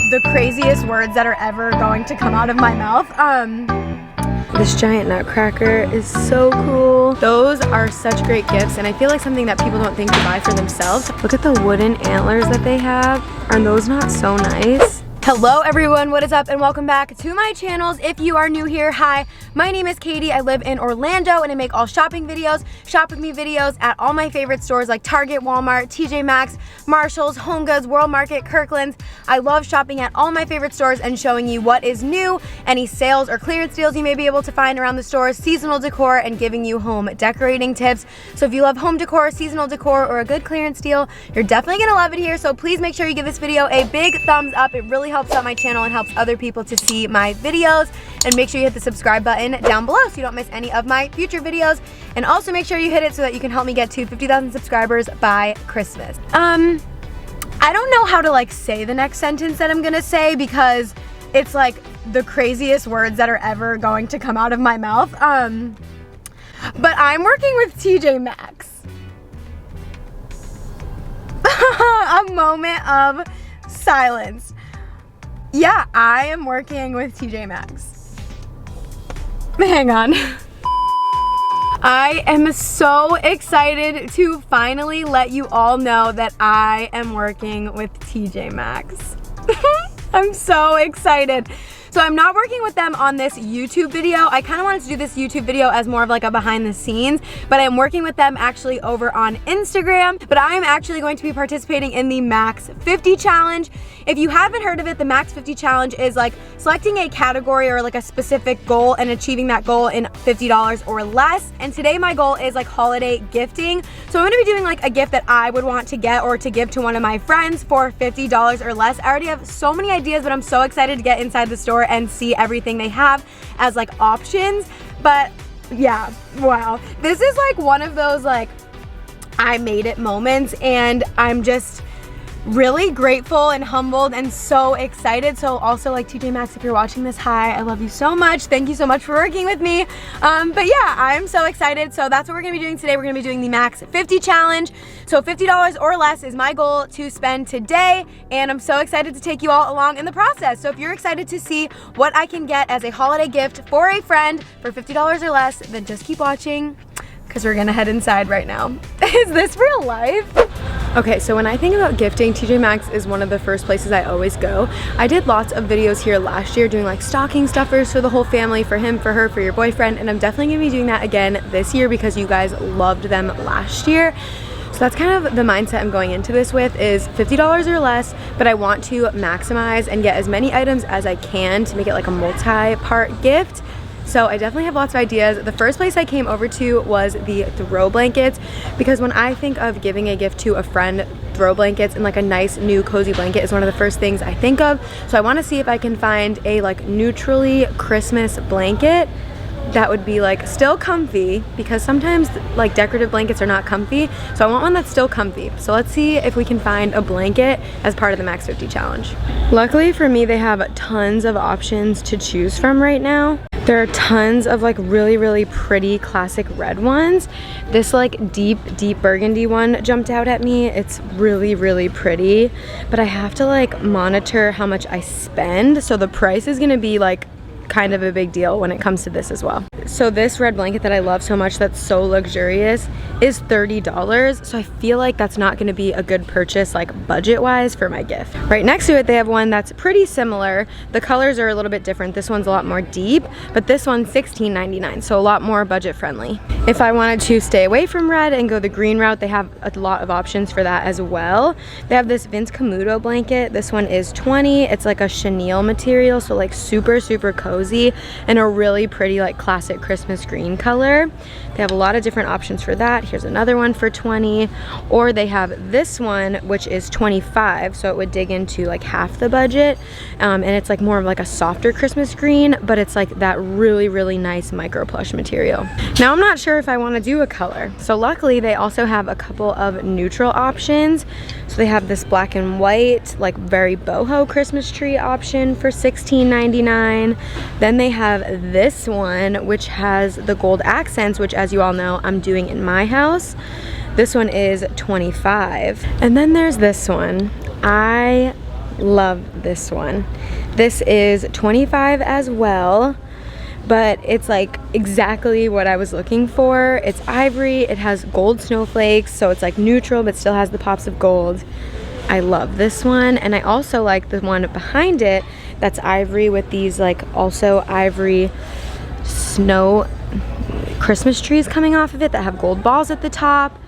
the craziest words that are ever going to come out of my mouth. This giant nutcracker is so cool. Those are such great gifts, and I feel like something that people don't think to buy for themselves. Look at the wooden antlers that they have. Are those not so nice? Hello everyone, what is up, and welcome back to my channels. If you are new here, hi, my name is Katie. I live in Orlando and I make all shopping videos, shop with me videos at all my favorite stores like Target, Walmart, TJ Maxx, Marshalls, HomeGoods, World Market, Kirklands. I love shopping at all my favorite stores and showing you what is new, any sales or clearance deals you may be able to find around the stores, seasonal decor, and giving you home decorating tips. So if you love home decor, seasonal decor, or a good clearance deal, you're definitely gonna love it here. So please make sure you give this video a big thumbs up. It really helps out my channel and helps other people to see my videos. And make sure you hit the subscribe button down below so you don't miss any of my future videos. And also make sure you hit it so that you can help me get to 50,000 subscribers by Christmas. I don't know how to like say the next sentence that I'm gonna say because it's like the craziest words that are ever going to come out of my mouth. But I'm working with TJ Maxx. A moment of silence. Yeah, I am working with TJ Maxx. Hang on. I am so excited to finally let you all know that I am working with TJ Maxx. I'm so excited. So I'm not working with them on this YouTube video. I kind of wanted to do this YouTube video as more of like a behind the scenes, but I'm working with them actually over on Instagram. But I am actually going to be participating in the Maxx 50 challenge. If you haven't heard of it, the Maxx 50 challenge is like selecting a category or like a specific goal and achieving that goal in $50 or less. And today my goal is like holiday gifting. So I'm gonna be doing like a gift that I would want to get or to give to one of my friends for $50 or less. I already have so many ideas, but I'm so excited to get inside the store and see everything they have as like options. But yeah, wow. This is like one of those like I made it moments, and I'm just really grateful and humbled and so excited. So also like TJ Maxx, if you're watching this, hi, I love you so much. Thank you so much for working with me. But yeah, I'm so excited. So that's what we're gonna be doing today. We're gonna be doing the Maxx 50 challenge. So $50 or less is my goal to spend today, and I'm so excited to take you all along in the process. So if you're excited to see what I can get as a holiday gift for a friend for $50 or less, then just keep watching because we're gonna head inside right now. Is this real life? Okay, so when I think about gifting, TJ Maxx is one of the first places I always go. I did lots of videos here last year doing like stocking stuffers for the whole family, for him, for her, for your boyfriend, and I'm definitely gonna be doing that again this year because you guys loved them last year. So that's kind of the mindset I'm going into this with, is $50 or less, but I want to maximize and get as many items as I can to make it like a multi-part gift. So I definitely have lots of ideas. The first place I came over to was the throw blankets, because when I think of giving a gift to a friend, throw blankets and like a nice new cozy blanket is one of the first things I think of. So I want to see if I can find a like neutrally Christmas blanket that would be like still comfy, because sometimes like decorative blankets are not comfy. So I want one that's still comfy. So let's see if we can find a blanket as part of the Maxx 50 challenge. Luckily for me, they have tons of options to choose from right now. There are tons of like really pretty classic red ones. This like deep burgundy one jumped out at me. It's really pretty, but I have to like monitor how much I spend. So the price is gonna be like kind of a big deal when it comes to this as well. So this red blanket that I love so much, that's so luxurious, is $30. So I feel like that's not gonna be a good purchase like budget wise for my gift. Right next to it, they have one that's pretty similar. The colors are a little bit different. This one's a lot more deep, but this one's $16.99, so a lot more budget friendly. If I wanted to stay away from red and go the green route, they have a lot of options for that as well. They have this Vince Camuto blanket. This one is $20. It's like a chenille material, so like super cozy, and a really pretty like classic Christmas green color. They have a lot of different options for that. Here's another one for $20, or they have this one which is $25, so it would dig into like half the budget, and it's like more of like a softer Christmas green, but it's like that really nice micro plush material. Now I'm not sure if I want to do a color, so luckily they also have a couple of neutral options. So they have this black and white like very boho Christmas tree option for $16.99. Then they have this one which has the gold accents, which as you all know I'm doing in my house. This one is $25. And then there's this one. I love this one. This is $25 as well, but it's like exactly what I was looking for. It's ivory, it has gold snowflakes, so it's like neutral but still has the pops of gold. I love this one, and I also like the one behind it that's ivory with these like also ivory snow Christmas trees coming off of it that have gold balls at the top.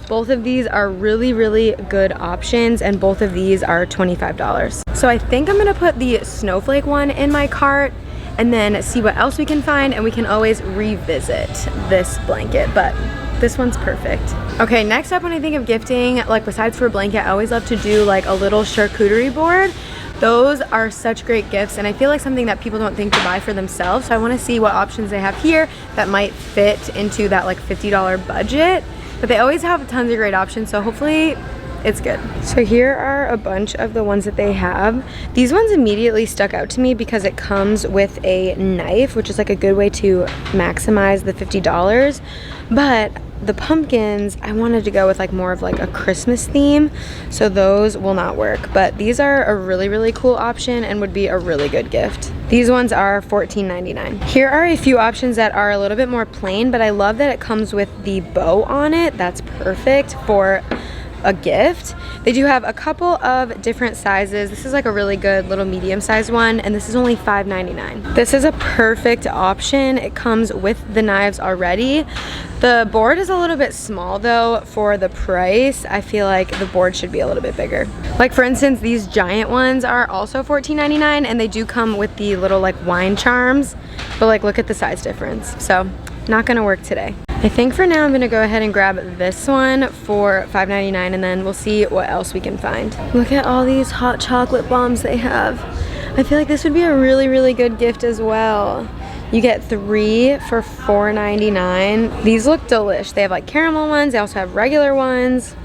Both of these are really, really good options, and both of these are $25. So I think I'm gonna put the snowflake one in my cart and then see what else we can find, and we can always revisit this blanket, but this one's perfect. Okay, next up when I think of gifting, like besides for a blanket, I always love to do like a little charcuterie board. Those are such great gifts, and I feel like something that people don't think to buy for themselves, so I wanna see what options they have here that might fit into that like $50 budget. But they always have tons of great options, so hopefully it's good. So here are a bunch of the ones that they have. These ones immediately stuck out to me because it comes with a knife, which is like a good way to maximize the $50. But the pumpkins, I wanted to go with like more of like a Christmas theme, so those will not work. But these are a really, really cool option and would be a really good gift. These ones are $14.99. Here are a few options that are a little bit more plain, but I love that it comes with the bow on it. That's perfect for a gift. They do have a couple of different sizes. This is like a really good little medium-sized one, and this is only $5.99. This is a perfect option. It comes with the knives already. The board is a little bit small though for the price. I feel like the board should be a little bit bigger. Like for instance, these giant ones are also $14.99, and they do come with the little like wine charms, but like look at the size difference. So not gonna work today. I think for now I'm gonna go ahead and grab this one for $5.99, and then we'll see what else we can find. Look at all these hot chocolate bombs they have. I feel like this would be a really, really good gift as well. You get 3 for $4.99. These look delish. They have like caramel ones, they also have regular ones.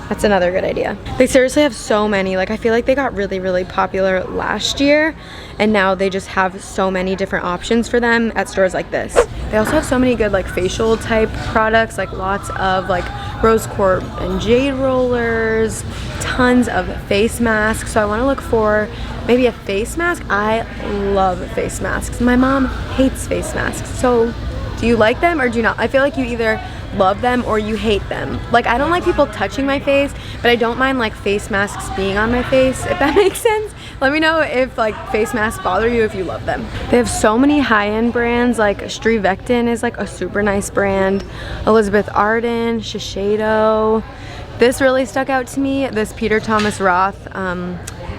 That's another good idea. They seriously have so many. Like I feel like they got really, really popular last year, and now they just have so many different options for them at stores like this. They also have so many good like facial type products, like lots of like rose quartz and jade rollers, tons of face masks. So I want to look for maybe a face mask. I love face masks. My mom hates face masks. So do you like them or do you not? I feel like you either love them or you hate them. Like I don't like people touching my face, but I don't mind like face masks being on my face, if that makes sense. Let me know if like face masks bother you, if you love them. They have so many high-end brands, like Strivectin is like a super nice brand, Elizabeth Arden, Shiseido. This really stuck out to me, this Peter Thomas Roth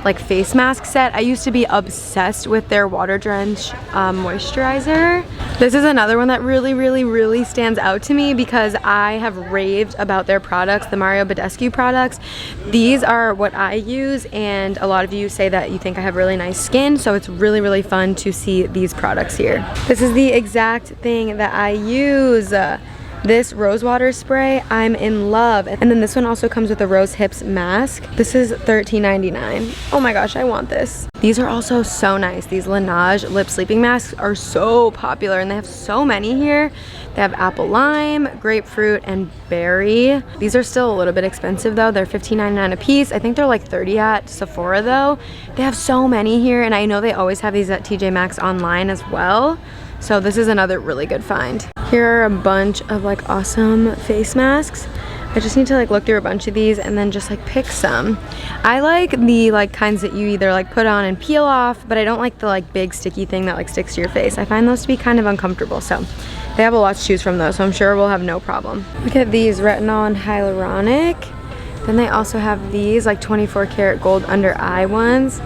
like face mask set. I used to be obsessed with their water drench moisturizer. This is another one that really, really, really stands out to me because I have raved about their products, the Mario Badescu products. These are what I use, and a lot of you say that you think I have really nice skin, so it's really, really fun to see these products here. This is the exact thing that I use. This rose water spray, I'm in love. And then this one also comes with a rose hips mask. This is $13.99. Oh my gosh, I want this. These are also so nice. These Laneige lip sleeping masks are so popular, and they have so many here. They have apple lime, grapefruit, and berry. These are still a little bit expensive though. They're $15.99 a piece. I think they're like $30 at Sephora though. They have so many here, and I know they always have these at TJ Maxx online as well. So this is another really good find. Here are a bunch of like awesome face masks. I just need to like look through a bunch of these and then just like pick some. I like the like kinds that you either like put on and peel off, but I don't like the like big sticky thing that like sticks to your face. I find those to be kind of uncomfortable, so they have a lot to choose from though, so I'm sure we'll have no problem. Look at these retinol and hyaluronic. Then they also have these like 24 karat gold under eye ones.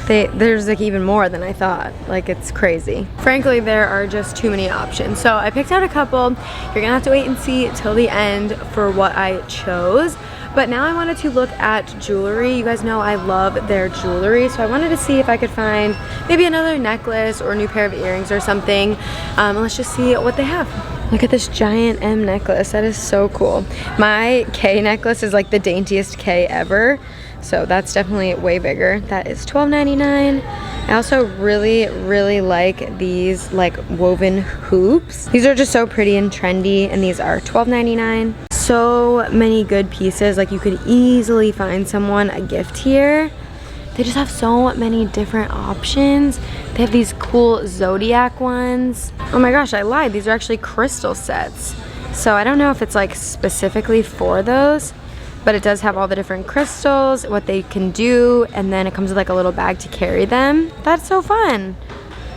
There's like even more than I thought. Like it's crazy. Frankly, there are just too many options. So I picked out a couple. You're gonna have to wait and see till the end for what I chose. But now I wanted to look at jewelry. You guys know I love their jewelry, so I wanted to see if I could find maybe another necklace or a new pair of earrings or something. And let's just see what they have. Look at this giant M necklace. That is so cool. My K necklace is like the daintiest K ever. So that's definitely way bigger. That is $12.99. I also really, really like these like woven hoops. These are just so pretty and trendy, and these are $12.99. So many good pieces. Like you could easily find someone a gift here. They just have so many different options. They have these cool zodiac ones. Oh my gosh, I lied. These are actually crystal sets. So I don't know if it's like specifically for those, but it does have all the different crystals, what they can do, and then it comes with like a little bag to carry them. That's so fun.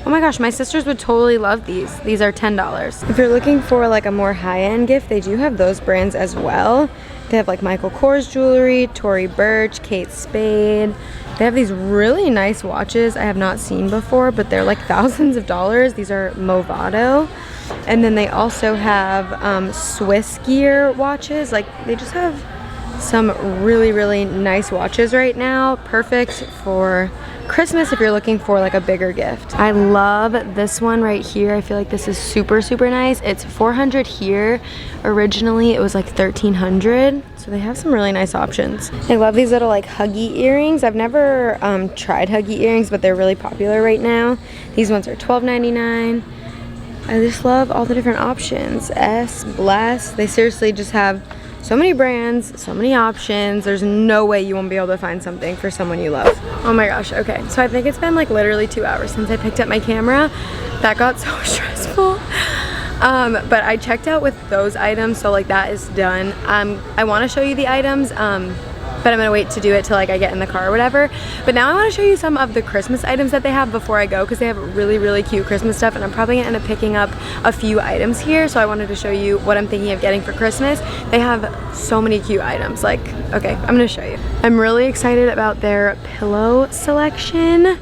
Oh my gosh, my sisters would totally love these. These are $10. If you're looking for like a more high-end gift, they do have those brands as well. They have like Michael Kors jewelry, Tory Burch, Kate Spade. They have these really nice watches I have not seen before, but they're like thousands of dollars. These are Movado. And then they also have Swiss gear watches. Like they just have some really, really nice watches right now. Perfect for Christmas if you're looking for like a bigger gift. I love this one right here. I feel like this is super, super nice. It's $400 here. Originally it was like $1,300. So they have some really nice options. I love these little like huggy earrings. I've never tried huggy earrings, but they're really popular right now. These ones are $12.99. I just love all the different options. Bless. They seriously just have so many brands, so many options. There's no way you won't be able to find something for someone you love. Oh my gosh, okay. So I think it's been like literally 2 hours since I picked up my camera. That got so stressful. But I checked out with those items, so like that is done. I want to show you the items, but I'm gonna wait to do it till like I get in the car or whatever. But now I want to show you some of the Christmas items that they have before I go, because they have really, really cute Christmas stuff, and I'm probably gonna end up picking up a few items here. So I wanted to show you what I'm thinking of getting for Christmas. They have so many cute items. Like, okay, I'm gonna show you. I'm really excited about their pillow selection.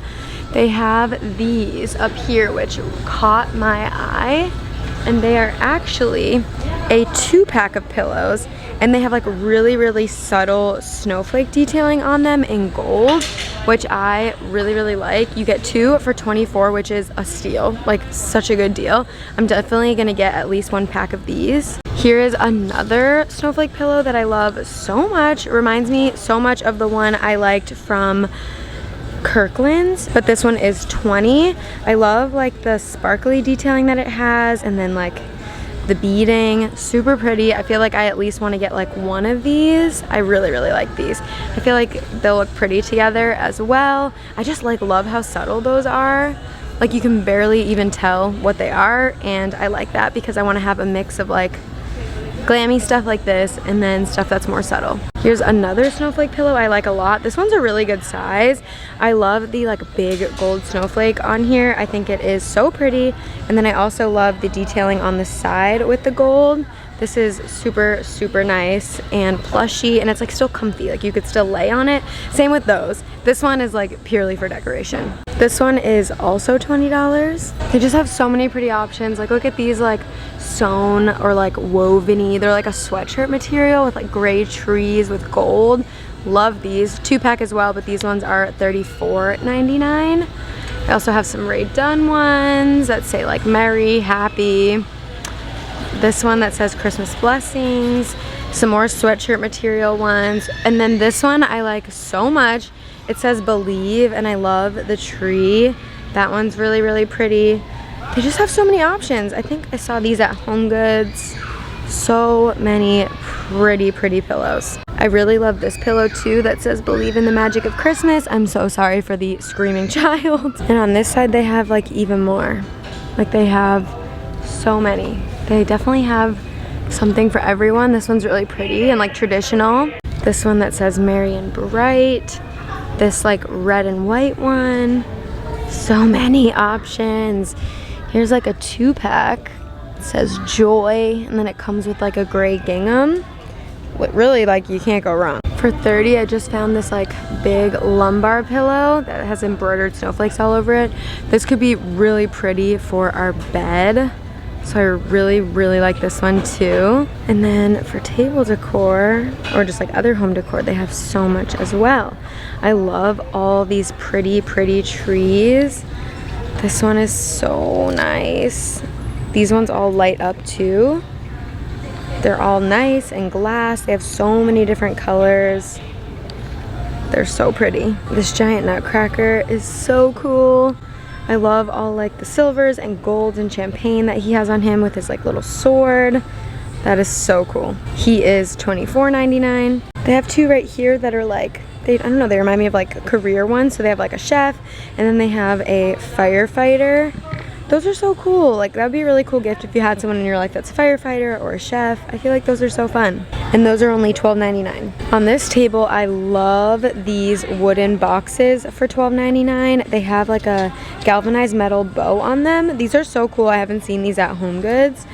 They have these up here, which caught my eye, and they are actually a 2-pack of pillows. And they have like really, really subtle snowflake detailing on them in gold, which I really, really like. You get 2 for $24, which is a steal, like such a good deal. I'm definitely gonna get at least 1 pack of these. Here is another snowflake pillow that I love so much. It reminds me so much of the one I liked from Kirklands, but this one is $20. I love like the sparkly detailing that it has, and then like the beading, super pretty. I feel like I at least want to get like 1 of these. I really, really like these. I feel like they'll look pretty together as well. I just like love how subtle those are. Like you can barely even tell what they are, and I like that because I want to have a mix of like glammy stuff like this and then stuff that's more subtle. Here's another snowflake pillow I like a lot. This one's a really good size. I love the like big gold snowflake on here. I think it is so pretty. And then I also love the detailing on the side with the gold. This is super, super nice and plushy, and it's like still comfy. Like you could still lay on it. Same with those. This one is like purely for decoration. This one is also $20. They just have so many pretty options. Like look at these like sewn or like woven-y. They're like a sweatshirt material with like gray trees with gold. Love these. 2-pack as well, but these ones are $34.99. I also have some Rae Dunn ones that say like merry, happy. This one that says Christmas blessings. Some more sweatshirt material ones. And then this one I like so much. It says believe, and I love the tree. That one's really, really pretty. They just have so many options. I think I saw these at HomeGoods. So many pretty, pretty pillows. I really love this pillow too that says believe in the magic of Christmas. I'm so sorry for the screaming child. And on this side they have like even more. Like they have so many. They definitely have something for everyone. This one's really pretty and like traditional. This one that says merry and bright. This like red and white one. So many options. Here's like a 2-pack. It says joy, and then it comes with like a gray gingham. What really, like, you can't go wrong. For $30, I just found this like big lumbar pillow that has embroidered snowflakes all over it. This could be really pretty for our bed. So I really, really like this one too. And then for table decor, or just like other home decor, they have so much as well. I love all these pretty, pretty trees. This one is so nice. These ones all light up too. They're all nice and glass. They have so many different colors. They're so pretty. This giant nutcracker is so cool. I love all like the silvers and golds and champagne that he has on him with his like little sword. That is so cool. He is $24.99. They have 2 right here that are like I don't know, they remind me of like career ones. So they have like a chef, and then they have a firefighter. Those are so cool. Like that would be a really cool gift if you had someone in your life that's a firefighter or a chef. I feel like those are so fun. And those are only $12.99. On this table, I love these wooden boxes for $12.99. They have like a galvanized metal bow on them. These are so cool. I haven't seen these at HomeGoods.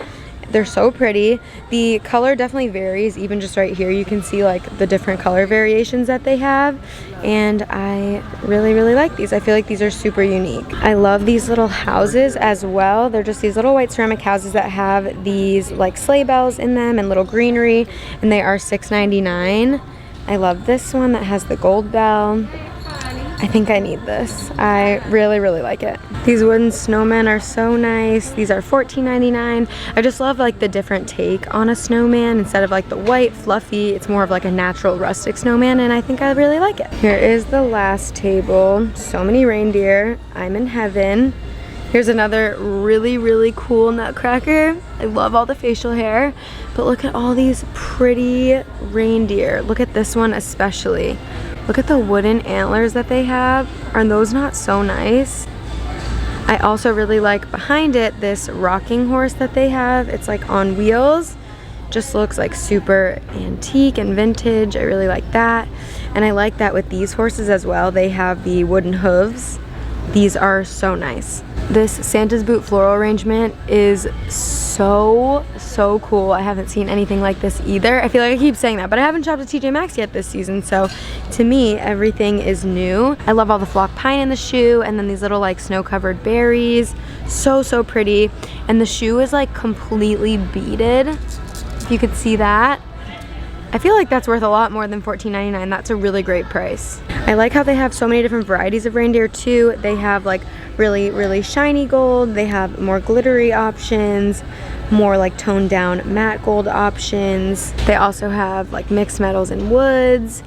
They're so pretty. The color definitely varies. Even just right here, you can see like the different color variations that they have. And I really, really like these. I feel like these are super unique. I love these little houses as well. They're just these little white ceramic houses that have these like sleigh bells in them and little greenery. And they are $6.99. I love this one that has the gold bell. I think I need this. I really, really like it. These wooden snowmen are so nice. These are $14.99. I just love like the different take on a snowman. Instead of like the white fluffy, it's more of like a natural rustic snowman, and I think I really like it. Here is the last table. So many reindeer. I'm in heaven. Here's another really, really cool nutcracker. I love all the facial hair, but look at all these pretty reindeer. Look at this one especially. Look at the wooden antlers that they have. Are those not so nice? I also really like behind it this rocking horse that they have. It's like on wheels. Just looks like super antique and vintage. I really like that. And I like that with these horses as well. They have the wooden hooves. These are so nice. This Santa's boot floral arrangement is so cool. I haven't seen anything like this either. I feel like I keep saying that, but I haven't shopped at TJ Maxx yet this season, so to me, everything is new. I love all the flock pine in the shoe, and then these little like snow-covered berries. So pretty. And the shoe is like completely beaded, if you could see that. I feel like that's worth a lot more than $14.99. That's a really great price. I like how they have so many different varieties of reindeer too. They have like really shiny gold. They have more glittery options, more like toned down matte gold options. They also have like mixed metals and woods,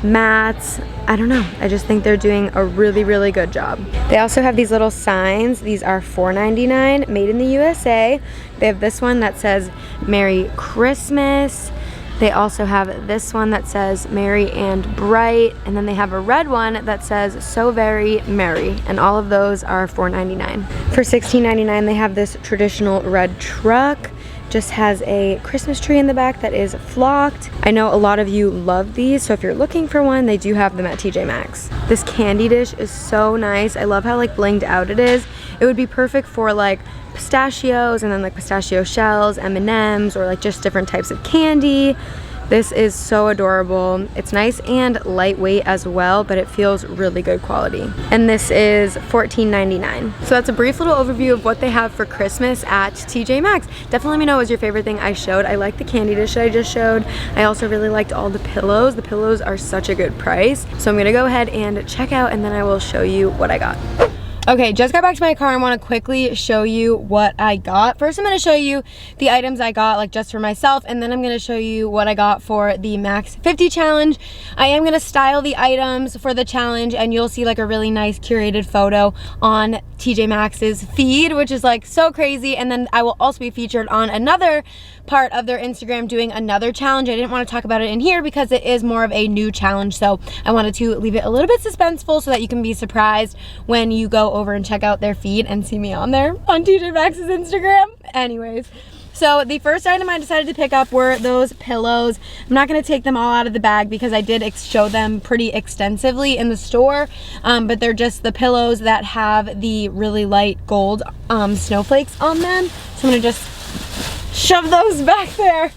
mats. I don't know. I just think they're doing a really good job. They also have these little signs. These are $4.99, made in the USA. They have this one that says Merry Christmas. They also have this one that says Merry and Bright, and then they have a red one that says So Very Merry, and all of those are $4.99. For $16.99, they have this traditional red truck. Just has a Christmas tree in the back that is flocked. I know a lot of you love these, so if you're looking for one, they do have them at TJ Maxx. This candy dish is so nice. I love how like blinged out it is. It would be perfect for like pistachios and then like pistachio shells, M&Ms, or like just different types of candy. This is so adorable. It's nice and lightweight as well, but it feels really good quality. And this is $14.99. So that's a brief little overview of what they have for Christmas at TJ Maxx. Definitely let me know what was your favorite thing I showed. I like the candy dish that I just showed. I also really liked all the pillows. The pillows are such a good price. So I'm gonna go ahead and check out, and then I will show you what I got. Okay, just got back to my car and want to quickly show you what I got. First, I'm going to show you the items I got like just for myself, and then I'm going to show you what I got for the Max 50 challenge. I am going to style the items for the challenge, and you'll see like a really nice curated photo on TJ Maxx's feed, which is like so crazy. And then I will also be featured on another part of their Instagram doing another challenge. I didn't want to talk about it in here because it is more of a new challenge, so I wanted to leave it a little bit suspenseful so that you can be surprised when you go over and check out their feed and see me on there on TJ Maxx's Instagram. Anyways, so the first item I decided to pick up were those pillows. I'm not going to take them all out of the bag because I did show them pretty extensively in the store, but they're just the pillows that have the really light gold snowflakes on them. So I'm going to just shove those back there.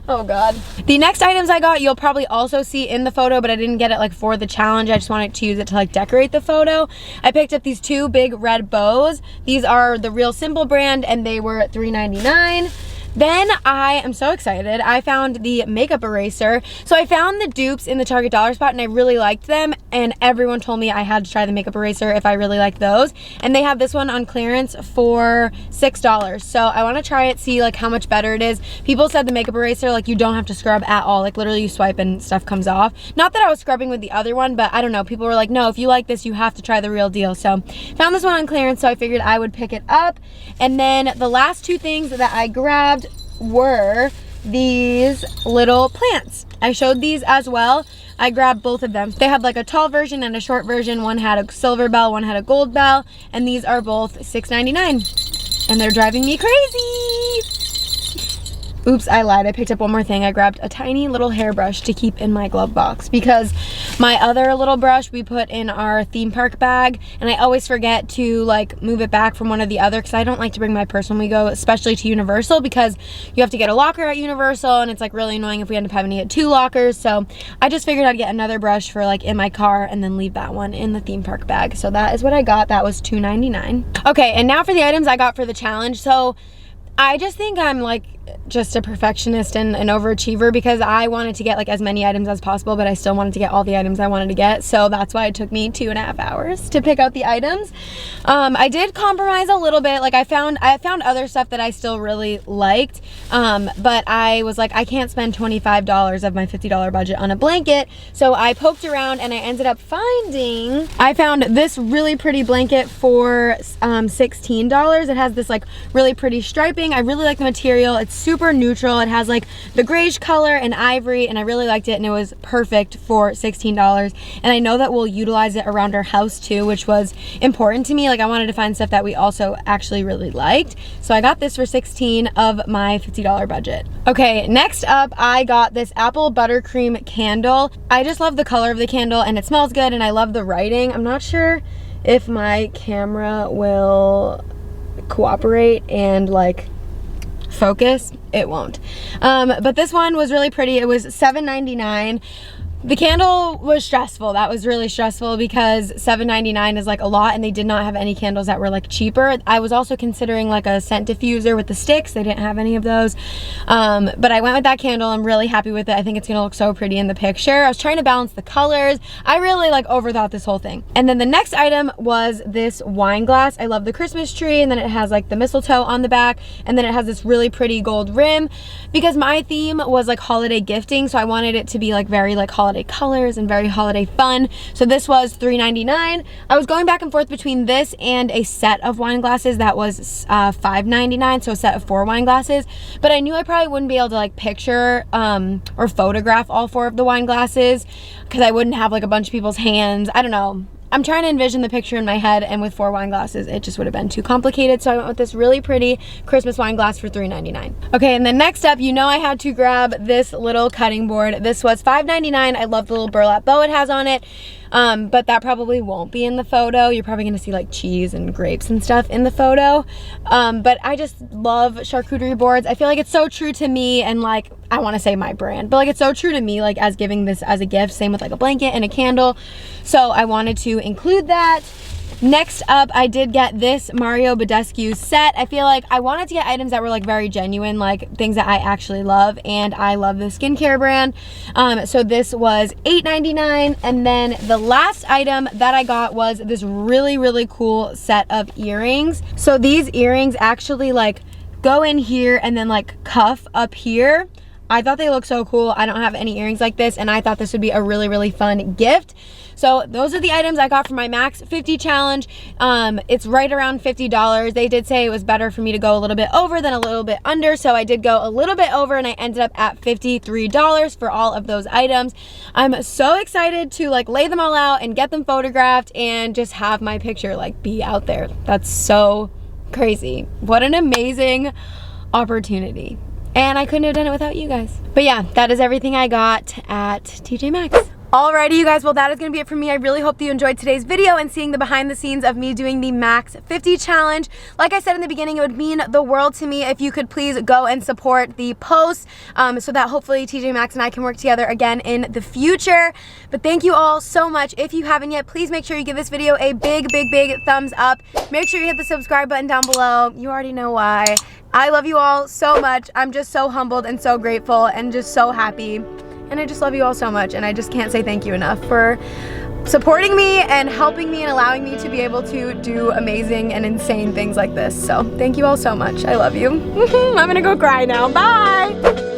Oh God. The next items I got, you'll probably also see in the photo, but I didn't get it like for the challenge. I just wanted to use it to like decorate the photo. I picked up these two big red bows. These are the Real Simple brand, and they were $3.99. Then I am so excited. I found the makeup eraser. So I found the dupes in the Target dollar spot, and I really liked them, and everyone told me I had to try the makeup eraser if I really liked those. And they have this one on clearance for $6. So I want to try it, see like how much better it is. People said the makeup eraser, like you don't have to scrub at all. Like literally you swipe and stuff comes off. Not that I was scrubbing with the other one, but I don't know. People were like, no, if you like this, you have to try the real deal. So found this one on clearance, so I figured I would pick it up. And then the last two things that I grabbed were these little plants. I showed these as well. I grabbed both of them. They have like a tall version and a short version. One had a silver bell, one had a gold bell, and these are both $6.99. And they're driving me crazy. Oops, I lied. I picked up one more thing. I grabbed a tiny little hairbrush to keep in my glove box because my other little brush we put in our theme park bag, and I always forget to like move it back from one or the other because I don't like to bring my purse when we go, especially to Universal, because you have to get a locker at Universal and it's like really annoying if we end up having to get 2 lockers. So I just figured I'd get another brush for like in my car and then leave that one in the theme park bag. So that is what I got. That was $2.99. Okay, and now for the items I got for the challenge. So I just think I'm like just a perfectionist and an overachiever because I wanted to get like as many items as possible, but I still wanted to get all the items I wanted to get. So that's why it took me 2.5 hours to pick out the items. I did compromise a little bit. Like I found other stuff that I still really liked, but I was like, I can't spend $25 of my $50 budget on a blanket. So I poked around and I ended up I found this really pretty blanket for $16. It has this like really pretty striping. I really like the material. It's super neutral. It has like the grayish color and ivory, and I really liked it, and it was perfect for $16. And I know that we'll utilize it around our house too, which was important to me. Like I wanted to find stuff that we also actually really liked. So I got this for $16 of my $50 budget. Okay, next up I got this apple buttercream candle. I just love the color of the candle and it smells good, and I love the writing. I'm not sure if my camera will cooperate and like focus. It won't. But this one was really pretty. It was $7.99. The candle was stressful. That was really stressful because $7.99 is like a lot, and they did not have any candles that were like cheaper. I was also considering like a scent diffuser with the sticks. They didn't have any of those. But I went with that candle. I'm really happy with it. I think it's gonna look so pretty in the picture. I was trying to balance the colors. I really like overthought this whole thing. And then the next item was this wine glass. I love the Christmas tree, and then it has like the mistletoe on the back, and then it has this really pretty gold rim because my theme was like holiday gifting, so I wanted it to be like very like holiday colors and very holiday fun. So this was $3.99. I was going back and forth between this and a set of wine glasses that was $5.99, so a set of 4 wine glasses, but I knew I probably wouldn't be able to like picture or photograph all 4 of the wine glasses because I wouldn't have like a bunch of people's hands. I don't know. I'm trying to envision the picture in my head, and with 4 wine glasses, it just would have been too complicated. So I went with this really pretty Christmas wine glass for $3.99. Okay, and then next up, you know I had to grab this little cutting board. This was $5.99. I love the little burlap bow it has on it. But that probably won't be in the photo. You're probably gonna see like cheese and grapes and stuff in the photo. But I just love charcuterie boards. I feel like it's so true to me, and like, I wanna say my brand, but like it's so true to me, like as giving this as a gift, same with like a blanket and a candle. So I wanted to include that. Next up, I did get this Mario Badescu set. I feel like I wanted to get items that were like very genuine, like things that I actually love, and I love the skincare brand. So this was $8.99, and then the last item that I got was this really, really cool set of earrings. So these earrings actually like go in here and then like cuff up here. I thought they looked so cool. I don't have any earrings like this, and I thought this would be a really, really fun gift. So those are the items I got for my Maxx 50 challenge. It's right around $50. They did say it was better for me to go a little bit over than a little bit under, so I did go a little bit over, and I ended up at $53 for all of those items. I'm so excited to like lay them all out and get them photographed and just have my picture like be out there. That's so crazy. What an amazing opportunity. And I couldn't have done it without you guys. But yeah, that is everything I got at TJ Maxx. Alrighty, you guys, well, that is gonna be it for me. I really hope that you enjoyed today's video and seeing the behind the scenes of me doing the Maxx 50 challenge. Like I said in the beginning, it would mean the world to me if you could please go and support the post so that hopefully TJ Maxx and I can work together again in the future. But thank you all so much. If you haven't yet, please make sure you give this video a big, big, big thumbs up. Make sure you hit the subscribe button down below. You already know why. I love you all so much. I'm just so humbled and so grateful and just so happy. And I just love you all so much, and I just can't say thank you enough for supporting me and helping me and allowing me to be able to do amazing and insane things like this. So thank you all so much. I love you. I'm gonna go cry now. Bye.